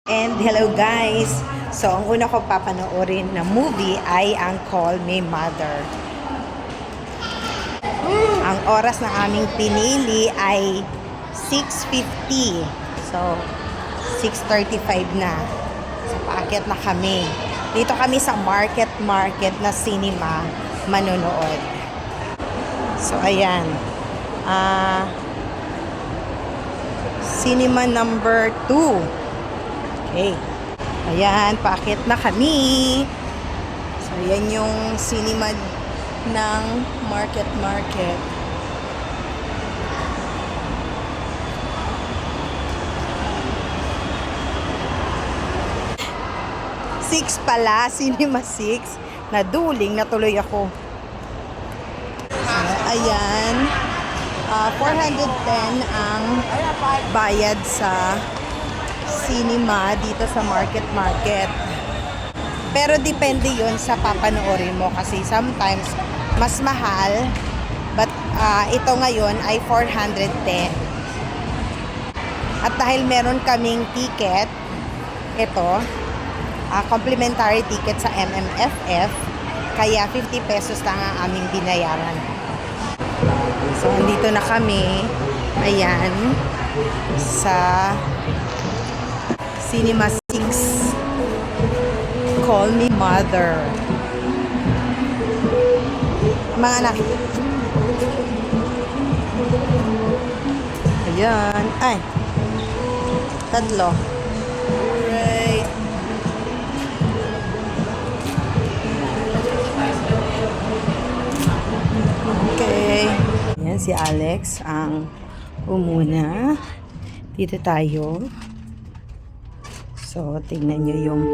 And hello guys! So, ang una ko papanoorin na movie ay ang Call Me Mother. Ang oras na aming pinili ay 6:50. So, 6:35 na. So, paakyat na kami. Dito kami sa market na cinema manonood. So, ayan. Cinema number 2. Okay. Ayan, paakit na kami. So, ayan yung cinema ng market. 6 pala, cinema 6. Naduling, natuloy ako. So, ayan. 410 ang bayad sa cinema dito sa market. Pero depende yon sa papanoorin mo kasi sometimes mas mahal, but ito ngayon ay 410. At dahil meron kaming ticket, ito complimentary ticket sa MMFF, kaya 50 pesos lang ang aming binayaran. So andito na kami, ayan, sa Cinema 6, Call Me Mother. Mga anak. Ayan. Ay. Tatlo. Alright. Okay. Ayan si Alex ang umuna. Dito tayo. So, tingnan nyo yung,